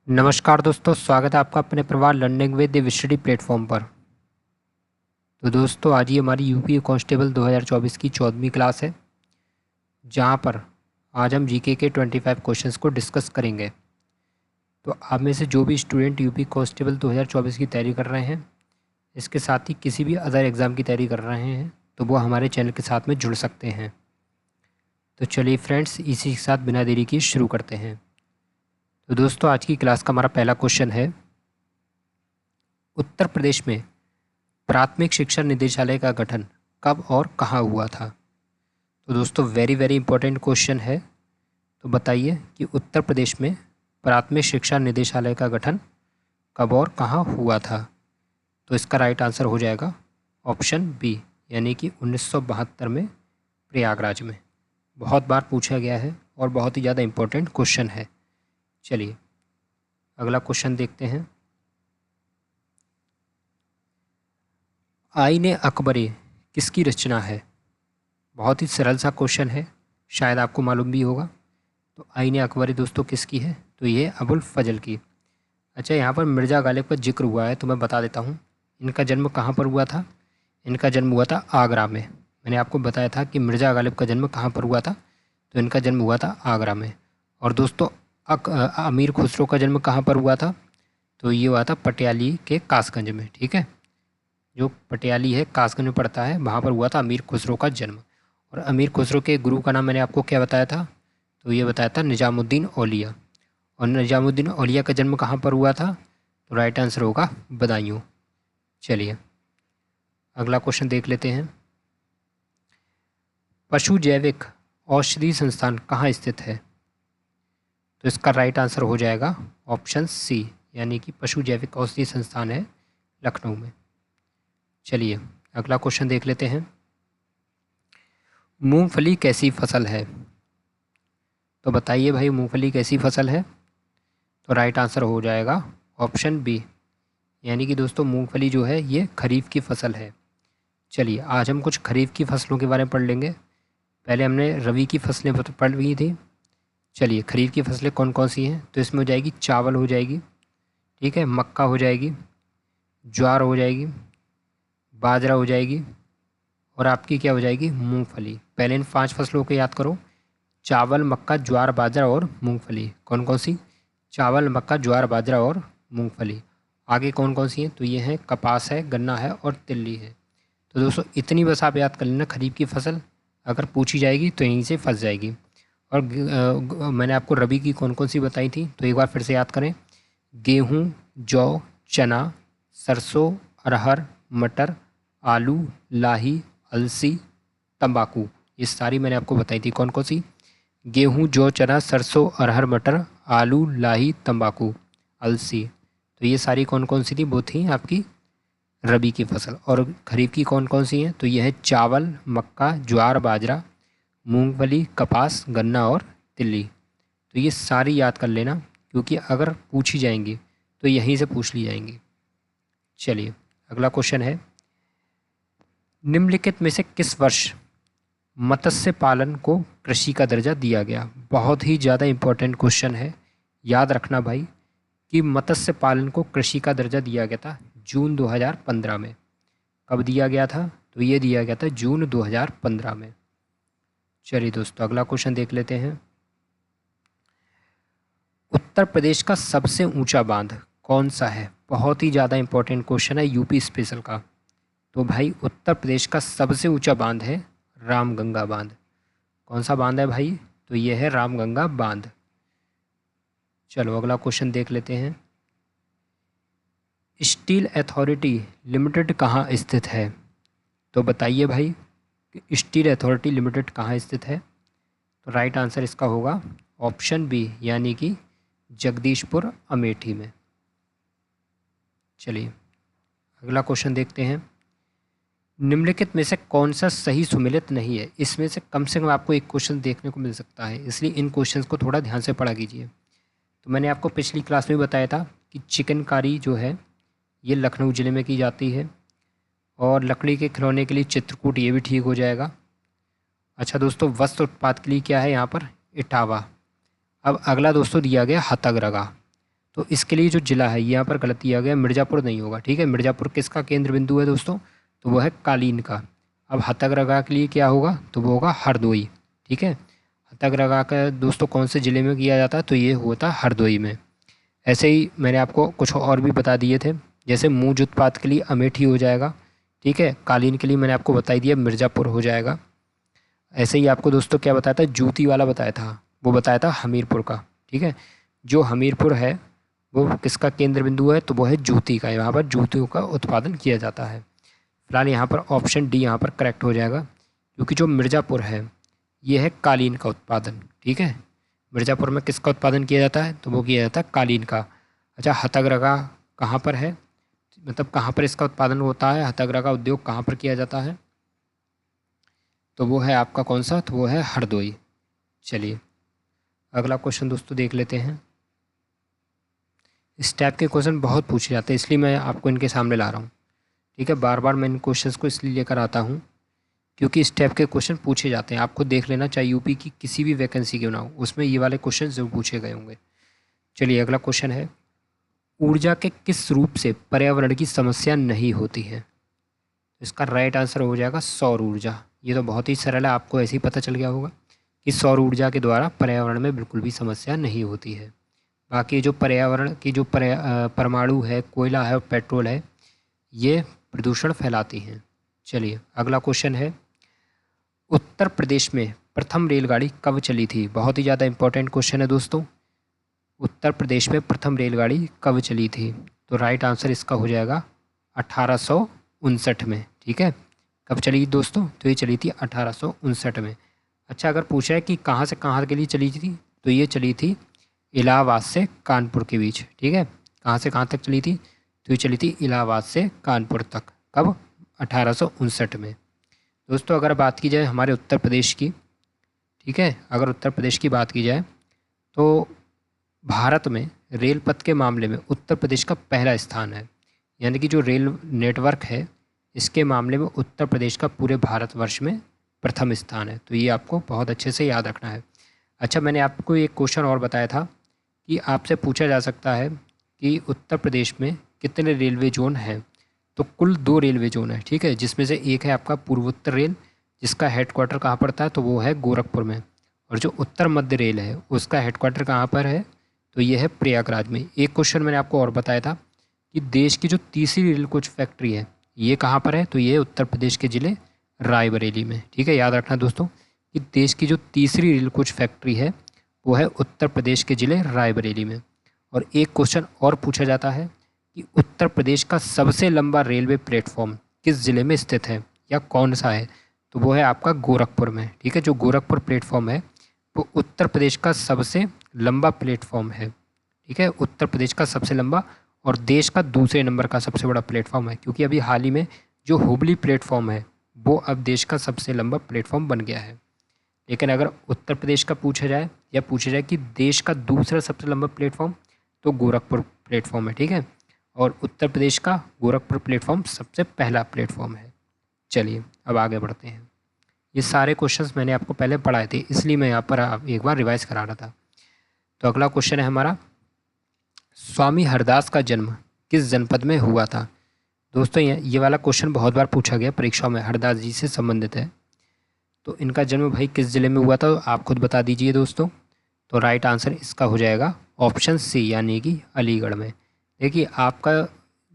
नमस्कार दोस्तों, स्वागत है आपका अपने परिवार learning with the study platform पर। तो दोस्तों, आज ही हमारी यूपी कांस्टेबल 2024 की 14वीं क्लास है, जहां पर आज हम जीके के 25 क्वेश्चंस को डिस्कस करेंगे। तो आप में से जो भी स्टूडेंट यूपी कांस्टेबल 2024 की तैयारी कर रहे हैं, इसके साथ ही किसी भी अदर एग्ज़ाम की तैयारी कर रहे हैं, तो वो हमारे चैनल के साथ में जुड़ सकते हैं। तो चलिए फ्रेंड्स, इसी के साथ बिना देरी किए शुरू करते हैं। तो दोस्तों, आज की क्लास का हमारा पहला क्वेश्चन है, उत्तर प्रदेश में प्राथमिक शिक्षा निदेशालय का गठन कब और कहाँ हुआ था? तो दोस्तों, वेरी वेरी इंपॉर्टेंट क्वेश्चन है। तो बताइए कि उत्तर प्रदेश में प्राथमिक शिक्षा निदेशालय का गठन कब और कहाँ हुआ था? तो इसका राइट आंसर हो जाएगा ऑप्शन बी, यानी कि 1972 में प्रयागराज में। बहुत बार पूछा गया है और बहुत ही ज़्यादा इम्पोर्टेंट क्वेश्चन है। चलिए अगला क्वेश्चन देखते हैं। आईने अकबरी किसकी रचना है? बहुत ही सरल सा क्वेश्चन है, शायद आपको मालूम भी होगा। तो आईने अकबरी दोस्तों किसकी है? तो ये अबुल फजल की। अच्छा, यहाँ पर मिर्ज़ा गालिब का जिक्र हुआ है, तो मैं बता देता हूँ इनका जन्म कहाँ पर हुआ था। इनका जन्म हुआ था आगरा में। मैंने आपको बताया था कि मिर्ज़ा गालिब का जन्म कहाँ पर हुआ था, तो इनका जन्म हुआ था आगरा में। और दोस्तों, अमीर खुसरो का जन्म कहाँ पर हुआ था? तो ये हुआ था पटियाली के कासगंज में। ठीक है, जो पटियाली है कासगंज में पड़ता है, वहाँ पर हुआ था अमीर खुसरो का जन्म। और अमीर खुसरो के गुरु का नाम मैंने आपको क्या बताया था? तो ये बताया था निज़ामुद्दीन औलिया। और निज़ामुद्दीन औलिया का जन्म कहाँ पर हुआ था? तो राइट आंसर होगा बदायूं। चलिए अगला क्वेश्चन देख लेते हैं। पशु जैविक औषधि संस्थान कहाँ स्थित है? तो इसका राइट आंसर हो जाएगा ऑप्शन सी, यानी कि पशु जैविक औषधि संस्थान है लखनऊ में। चलिए अगला क्वेश्चन देख लेते हैं। मूंगफली कैसी फसल है? तो बताइए भाई, मूंगफली कैसी फसल है? तो राइट आंसर हो जाएगा ऑप्शन बी, यानी कि दोस्तों मूंगफली जो है ये खरीफ की फसल है। चलिए आज हम कुछ खरीफ की फसलों के बारे में पढ़ लेंगे। पहले हमने रबी की फसलें पढ़ ली थी। चलिए खरीफ की फसलें कौन कौन सी हैं? तो इसमें हो जाएगी चावल हो जाएगी, ठीक है, मक्का हो जाएगी, ज्वार हो जाएगी, बाजरा हो जाएगी, और आपकी क्या हो जाएगी? मूंगफली। पहले इन 5 फसलों को याद करो, चावल, मक्का, ज्वार, बाजरा और मूंगफली। कौन कौन सी? चावल, मक्का, ज्वार, बाजरा और मूंगफली। आगे कौन कौन सी हैं? तो ये हैं कपास है, गन्ना है और तिल्ली है। तो दोस्तों इतनी बस आप याद कर लेना, खरीफ की फसल अगर पूछी जाएगी तो यहीं से फंस जाएगी। और मैंने आपको रबी की कौन कौन सी बताई थी, तो एक बार फिर से याद करें। गेहूँ, जौ, चना, सरसों, अरहर, मटर, आलू, लाही, अलसी, तंबाकू। ये सारी मैंने आपको बताई थी। कौन कौन सी? गेहूँ, जौ, चना, सरसों, अरहर, मटर, आलू, लाही, तंबाकू, अलसी। तो ये सारी कौन कौन सी थी? वो थी आपकी रबी की फसल। और खरीफ की कौन कौन सी हैं? तो ये है चावल, मक्का, ज्वार, बाजरा, मूंगफली, कपास, गन्ना और तिल्ली। तो ये सारी याद कर लेना, क्योंकि अगर पूछी जाएंगी तो यहीं से पूछ ली जाएंगी। चलिए अगला क्वेश्चन है, निम्नलिखित में से किस वर्ष मत्स्य पालन को कृषि का दर्जा दिया गया? बहुत ही ज़्यादा इम्पोर्टेंट क्वेश्चन है, याद रखना भाई कि मत्स्य पालन को कृषि का दर्जा दिया गया था जून 2015 में। कब दिया गया था? तो ये दिया गया था जून 2015 में। चलिए दोस्तों अगला क्वेश्चन देख लेते हैं। उत्तर प्रदेश का सबसे ऊंचा बांध कौन सा है? बहुत ही ज़्यादा इम्पोर्टेंट क्वेश्चन है यूपी स्पेशल का। तो भाई उत्तर प्रदेश का सबसे ऊंचा बांध है रामगंगा बांध। कौन सा बांध है भाई? तो ये है रामगंगा बांध। चलो अगला क्वेश्चन देख लेते हैं। स्टील अथॉरिटी लिमिटेड कहाँ स्थित है? तो बताइए भाई कि स्टील अथॉरिटी लिमिटेड कहाँ स्थित है? तो राइट आंसर इसका होगा ऑप्शन बी, यानी कि जगदीशपुर अमेठी में। चलिए अगला क्वेश्चन देखते हैं। निम्नलिखित में से कौन सा सही सुमेलित नहीं है? इसमें से कम आपको एक क्वेश्चन देखने को मिल सकता है, इसलिए इन क्वेश्चंस को थोड़ा ध्यान से पढ़ा कीजिए। तो मैंने आपको पिछली क्लास में बताया था कि चिकनकारी जो है ये लखनऊ ज़िले में की जाती है, और लकड़ी के खिलौने के लिए चित्रकूट, ये भी ठीक हो जाएगा। अच्छा दोस्तों, वस्त्र उत्पाद के लिए क्या है यहाँ पर? इटावा। अब अगला दोस्तों दिया गया हथकरघा। तो इसके लिए जो जिला है यहाँ पर गलत दिया गया, मिर्ज़ापुर नहीं होगा, ठीक है। मिर्ज़ापुर किसका केंद्र बिंदु है दोस्तों, तो वो है कालीन का। अब हथकरघा के लिए क्या होगा, तो वो होगा हरदोई, ठीक है। हथकरघा का दोस्तों कौन से ज़िले में किया जाता है, तो ये होता है हरदोई में। ऐसे ही मैंने आपको कुछ और भी बता दिए थे, जैसे मूंज उत्पाद के लिए अमेठी हो जाएगा, ठीक है। कालीन के लिए मैंने आपको बता दिया मिर्ज़ापुर हो जाएगा। ऐसे ही आपको दोस्तों क्या बताया था, जूती वाला बताया था, वो बताया था हमीरपुर का, ठीक है। जो हमीरपुर है वो किसका केंद्र बिंदु है, तो वो है जूती का, यहाँ पर जूतियों का उत्पादन किया जाता है। फिलहाल यहाँ पर ऑप्शन डी यहाँ पर करेक्ट हो जाएगा, क्योंकि जो मिर्ज़ापुर है ये है कालीन का उत्पादन, ठीक है। मिर्ज़ापुर में किसका उत्पादन किया जाता है, तो वो किया जाता है कालीन का। अच्छा, हथकरघा कहाँ पर है, मतलब कहाँ पर इसका उत्पादन होता है, हथकरघा उद्योग कहाँ पर किया जाता है, तो वो है आपका कौन सा, तो वो है हरदोई। चलिए अगला क्वेश्चन दोस्तों देख लेते हैं। इस टाइप के क्वेश्चन बहुत पूछे जाते हैं, इसलिए मैं आपको इनके सामने ला रहा हूँ, ठीक है। बार बार मैं इन क्वेश्चंस को इसलिए लेकर आता हूँ क्योंकि इस टाइप के क्वेश्चन पूछे जाते हैं। आपको देख लेना, चाहे यूपी की किसी भी वैकेंसी क्यों ना हो, उसमें ये वाले क्वेश्चन जरूर पूछे गए होंगे। चलिए अगला क्वेश्चन है, ऊर्जा के किस रूप से पर्यावरण की समस्या नहीं होती है। इसका राइट आंसर हो जाएगा सौर ऊर्जा। ये तो बहुत ही सरल है, आपको ऐसे ही पता चल गया होगा कि सौर ऊर्जा के द्वारा पर्यावरण में बिल्कुल भी समस्या नहीं होती है। बाकी जो पर्यावरण की जो परमाणु है, कोयला है और पेट्रोल है, ये प्रदूषण फैलाती हैं। चलिए अगला क्वेश्चन है, उत्तर प्रदेश में प्रथम रेलगाड़ी कब चली थी। बहुत ही ज़्यादा इंपॉर्टेंट क्वेश्चन है दोस्तों। उत्तर प्रदेश में प्रथम रेलगाड़ी कब चली थी, तो राइट आंसर इसका हो जाएगा 1859 में, ठीक है। कब चली दोस्तों, तो ये चली थी 1859 में। अच्छा, अगर पूछा है कि कहाँ से कहाँ के लिए चली थी, तो ये चली थी इलाहाबाद से कानपुर के बीच, ठीक है। कहाँ से कहाँ तक चली थी, तो ये चली थी इलाहाबाद से कानपुर तक। कब, 1859 में। दोस्तों अगर बात की जाए हमारे उत्तर प्रदेश की, ठीक है, अगर उत्तर प्रदेश की बात की जाए तो भारत में रेल पथ के मामले में उत्तर प्रदेश का पहला स्थान है। यानी कि जो रेल नेटवर्क है इसके मामले में उत्तर प्रदेश का पूरे भारतवर्ष में प्रथम स्थान है। तो ये आपको बहुत अच्छे से याद रखना है। अच्छा, मैंने आपको एक क्वेश्चन और बताया था कि आपसे पूछा जा सकता है कि उत्तर प्रदेश में कितने रेलवे जोन हैं। तो कुल 2 रेलवे जोन है, ठीक है, जिसमें से एक है आपका पूर्वोत्तर रेल, जिसका हेडक्वार्टर कहाँ पड़ता है, तो वो है गोरखपुर में। और जो उत्तर मध्य रेल है उसका हेडक्वार्टर कहाँ पर है, तो ये है प्रयागराज में। एक क्वेश्चन मैंने आपको और बताया था कि देश की जो तीसरी रेल कोच फैक्ट्री है ये कहाँ पर है, तो ये उत्तर प्रदेश के ज़िले रायबरेली में, ठीक है। याद रखना दोस्तों कि देश की जो तीसरी रेल कोच फैक्ट्री है वो है उत्तर प्रदेश के ज़िले रायबरेली में। और एक क्वेश्चन और पूछा जाता है कि उत्तर प्रदेश का सबसे लंबा रेलवे प्लेटफॉर्म किस ज़िले में स्थित है या कौन सा है, तो वो है आपका गोरखपुर में, ठीक है। जो गोरखपुर प्लेटफॉर्म है वो उत्तर प्रदेश का सबसे लंबा प्लेटफॉर्म है, ठीक है। उत्तर प्रदेश का सबसे लंबा और देश का दूसरे नंबर का सबसे बड़ा प्लेटफॉर्म है, क्योंकि अभी हाल ही में जो हुबली प्लेटफॉर्म है वो अब देश का सबसे लंबा प्लेटफॉर्म बन गया है। लेकिन अगर उत्तर प्रदेश का पूछा जाए या पूछा जाए कि देश का दूसरा सबसे लंबा प्लेटफॉर्म, तो गोरखपुर प्लेटफॉर्म है, ठीक है। और उत्तर प्रदेश का गोरखपुर प्लेटफॉर्म सबसे पहला प्लेटफॉर्म है। चलिए अब आगे बढ़ते हैं। ये सारे क्वेश्चंस मैंने आपको पहले पढ़ाए थे, इसलिए मैं यहाँ पर एक बार रिवाइज करा रहा था। तो अगला क्वेश्चन है हमारा, स्वामी हरदास का जन्म किस जनपद में हुआ था। दोस्तों ये वाला क्वेश्चन बहुत बार पूछा गया परीक्षा में, हरदास जी से संबंधित है। तो इनका जन्म भाई किस ज़िले में हुआ था, आप खुद बता दीजिए दोस्तों। तो राइट आंसर इसका हो जाएगा ऑप्शन सी, यानी कि अलीगढ़ में। देखिए आपका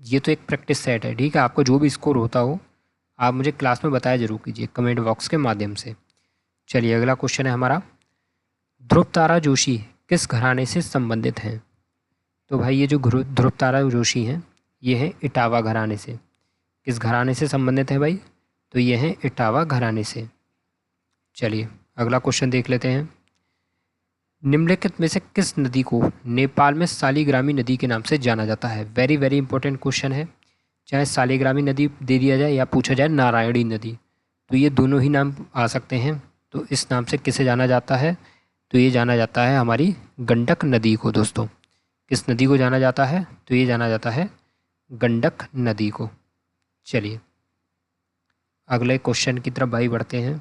ये तो एक प्रैक्टिस सेट है, ठीक है। आपको जो भी स्कोर होता हो आप मुझे क्लास में बताया जरूर कीजिए कमेंट बॉक्स के माध्यम से। चलिए अगला क्वेश्चन है हमारा, ध्रुव तारा जोशी किस घराने से संबंधित हैं। तो भाई ये जो ध्रुव तारा जोशी हैं ये हैं इटावा घराने से। किस घराने से संबंधित है भाई, तो ये हैं इटावा घराने से। चलिए अगला क्वेश्चन देख लेते हैं, निम्नलिखित में से किस नदी को नेपाल में सालीग्रामी नदी के नाम से जाना जाता है। वेरी वेरी इंपॉर्टेंट क्वेश्चन है, चाहे सालीग्रामी नदी दे दिया जाए या पूछा जाए नारायणी नदी, तो ये दोनों ही नाम आ सकते हैं। तो इस नाम से किसे जाना जाता है, तो ये जाना जाता है हमारी गंडक नदी को। दोस्तों किस नदी को जाना जाता है, तो ये जाना जाता है गंडक नदी को। चलिए अगले क्वेश्चन की तरफ भाई बढ़ते हैं।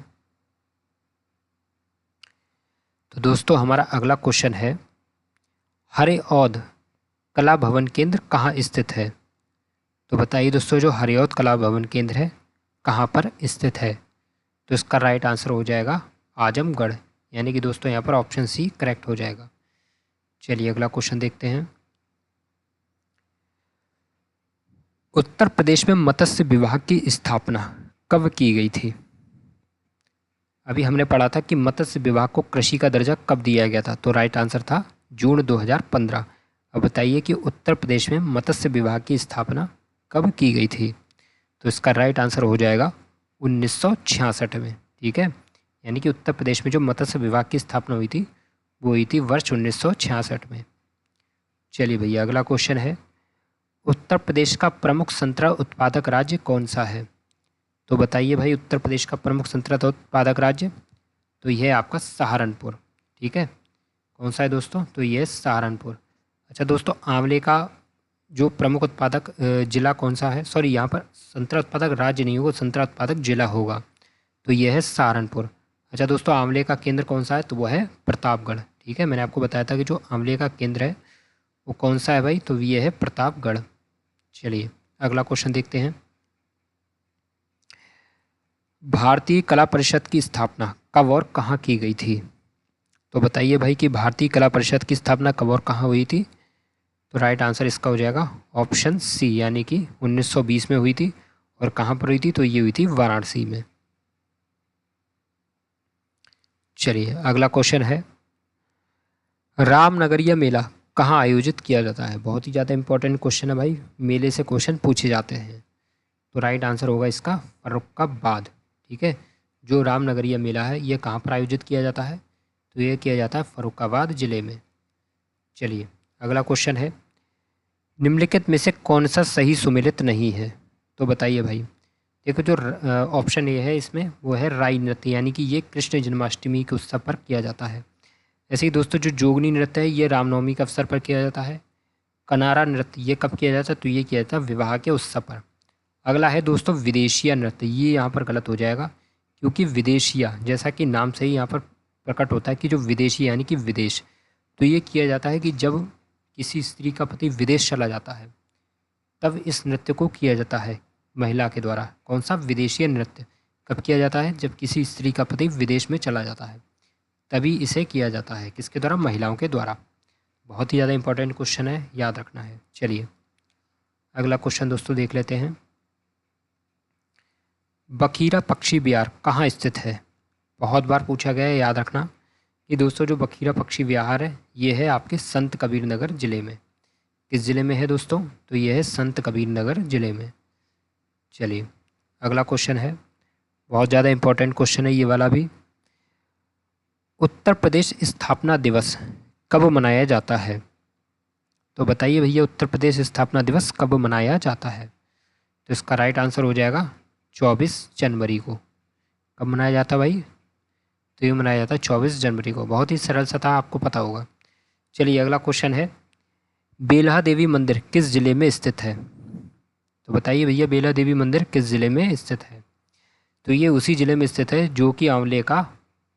तो दोस्तों हमारा अगला क्वेश्चन है, हरे औध कला भवन केंद्र कहाँ स्थित है? तो बताइए दोस्तों, जो हरिऔध कला भवन केंद्र है कहाँ पर स्थित है? तो इसका राइट आंसर हो जाएगा आजमगढ़, यानी कि दोस्तों यहाँ पर ऑप्शन सी करेक्ट हो जाएगा। चलिए अगला क्वेश्चन देखते हैं। उत्तर प्रदेश में मत्स्य विभाग की स्थापना कब की गई थी? अभी हमने पढ़ा था कि मत्स्य विभाग को कृषि का दर्जा कब दिया गया था, तो राइट आंसर था जून 2015। अब बताइए कि उत्तर प्रदेश में मत्स्य विभाग की स्थापना कब की गई थी? तो इसका राइट आंसर हो जाएगा 1966 में। ठीक है, यानी कि उत्तर प्रदेश में जो मत्स्य विभाग की स्थापना हुई थी वो हुई थी वर्ष 1966 में। चलिए भैया अगला क्वेश्चन है, उत्तर प्रदेश का प्रमुख संतरा उत्पादक राज्य कौन सा है? तो बताइए भाई, उत्तर प्रदेश का प्रमुख संतरा उत्पादक राज्य, तो यह है आपका सहारनपुर। ठीक है, कौन सा है दोस्तों? तो यह है सहारनपुर। अच्छा दोस्तों, आंवले का जो प्रमुख उत्पादक जिला कौन सा है? सॉरी, यहाँ पर संतरा उत्पादक राज्य नहीं होगा, संतरा उत्पादक जिला होगा, तो यह है सहारनपुर। अच्छा दोस्तों, आंवले का केंद्र कौन सा है? तो वह है प्रतापगढ़। ठीक है, मैंने आपको बताया था कि जो आंवले का केंद्र है वो कौन सा है भाई? तो ये है प्रतापगढ़। चलिए अगला क्वेश्चन देखते हैं। भारतीय कला परिषद की स्थापना कब और कहाँ की गई थी? तो बताइए भाई कि भारतीय कला परिषद की स्थापना कब और कहाँ हुई थी? तो राइट आंसर इसका हो जाएगा ऑप्शन सी, यानी कि 1920 में हुई थी। और कहाँ पर हुई थी? तो ये हुई थी वाराणसी में। चलिए अगला क्वेश्चन है, रामनगरिया मेला कहाँ आयोजित किया जाता है? बहुत ही ज़्यादा इंपॉर्टेंट क्वेश्चन है भाई, मेले से क्वेश्चन पूछे जाते हैं। तो राइट आंसर होगा इसका फर्रुखाबाद। ठीक है, जो रामनगरिया मेला है ये कहाँ पर आयोजित किया जाता है? तो ये किया जाता है फर्रुखाबाद ज़िले में। चलिए अगला क्वेश्चन है, निम्नलिखित में से कौन सा सही सुमेलित नहीं है? तो बताइए भाई। देखो, जो ऑप्शन ए है इसमें वो है राई नृत्य, यानी कि ये कृष्ण जन्माष्टमी के उत्सव पर किया जाता है। ऐसे ही दोस्तों, जो जोगनी नृत्य है ये रामनवमी के अवसर पर किया जाता है। कनारा नृत्य ये कब किया जाता है? तो ये किया जाता है विवाह के उत्सव पर। अगला है दोस्तों विदेशिया नृत्य, ये यहाँ पर गलत हो जाएगा, क्योंकि विदेशिया जैसा कि नाम से ही यहाँ पर प्रकट होता है कि जो विदेशी यानी कि विदेश, तो ये किया जाता है कि जब किसी स्त्री का पति विदेश चला जाता है तब इस नृत्य को किया जाता है महिला के द्वारा। कौन सा? विदेशीय नृत्य। कब किया जाता है? जब किसी स्त्री का पति विदेश में चला जाता है तभी इसे किया जाता है। किसके द्वारा? महिलाओं के द्वारा। बहुत ही ज़्यादा इंपॉर्टेंट क्वेश्चन है, याद रखना है। चलिए अगला क्वेश्चन दोस्तों देख लेते हैं, बखीरा पक्षी विहार कहाँ स्थित है? बहुत बार पूछा गया है, याद रखना कि दोस्तों जो बखीरा पक्षी विहार है ये है आपके संत कबीर नगर ज़िले में। किस ज़िले में है दोस्तों? तो ये है संत कबीर नगर ज़िले में। चलिए अगला क्वेश्चन है, बहुत ज़्यादा इंपॉर्टेंट क्वेश्चन है ये वाला भी, उत्तर प्रदेश स्थापना दिवस कब मनाया जाता है? तो बताइए भैया, उत्तर प्रदेश स्थापना दिवस कब मनाया जाता है? तो इसका राइट आंसर हो जाएगा 24 जनवरी को। कब मनाया जाता है भाई? तो ये मनाया जाता है 24 जनवरी को। बहुत ही सरल सा था, आपको पता होगा। चलिए अगला क्वेश्चन है, बेल्हा देवी मंदिर किस ज़िले में स्थित है? तो बताइए भैया, बेल्हा देवी मंदिर किस ज़िले में स्थित है? तो ये उसी ज़िले में स्थित है जो कि आंवले का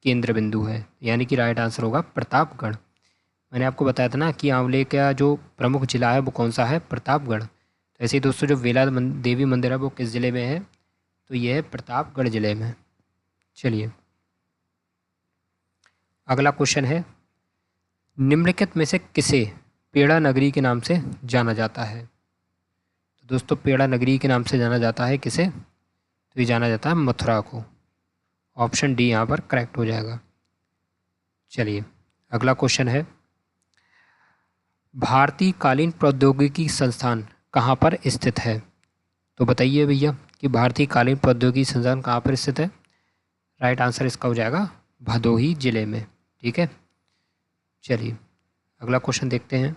केंद्र बिंदु है, यानी कि राइट आंसर होगा प्रतापगढ़। मैंने आपको बताया था ना कि आंवले का जो प्रमुख जिला है वो कौन सा है? प्रतापगढ़। तो ऐसे ही दोस्तों जो बेल्हा देवी मंदिर है वो किस ज़िले में है? तो ये है प्रतापगढ़ ज़िले में। चलिए अगला क्वेश्चन है, निम्नलिखित में से किसे पेड़ा नगरी के नाम से जाना जाता है? तो दोस्तों पेड़ा नगरी के नाम से जाना जाता है किसे? तो ये जाना जाता है मथुरा को। ऑप्शन डी यहाँ पर करेक्ट हो जाएगा। चलिए अगला क्वेश्चन है, भारतीय कालीन प्रौद्योगिकी संस्थान कहाँ पर स्थित है? तो बताइए भैया कि भारतीय कालीन प्रौद्योगिकी संस्थान कहाँ पर स्थित है? राइट आंसर इसका हो जाएगा भदोही जिले में। ठीक है, चलिए अगला क्वेश्चन देखते हैं,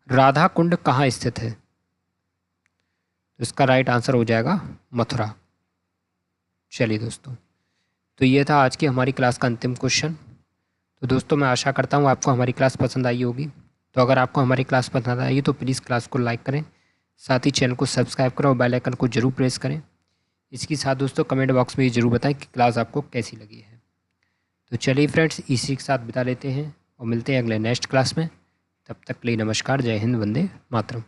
राधा कुंड कहाँ स्थित है? तो इसका राइट आंसर हो जाएगा मथुरा। चलिए दोस्तों, तो ये था आज की हमारी क्लास का अंतिम क्वेश्चन। तो दोस्तों मैं आशा करता हूँ आपको हमारी क्लास पसंद आई होगी। तो अगर आपको हमारी क्लास पसंद आई तो प्लीज़ क्लास को लाइक करें, साथ ही चैनल को सब्सक्राइब करें और बेल आइकन को जरूर प्रेस करें। इसके साथ दोस्तों कमेंट बॉक्स में ये जरूर बताएं कि क्लास आपको कैसी लगी है। तो चलिए फ्रेंड्स, इसी के साथ बिता लेते हैं और मिलते हैं अगले नेक्स्ट क्लास में। तब तक के लिए नमस्कार, जय हिंद, वंदे मातरम।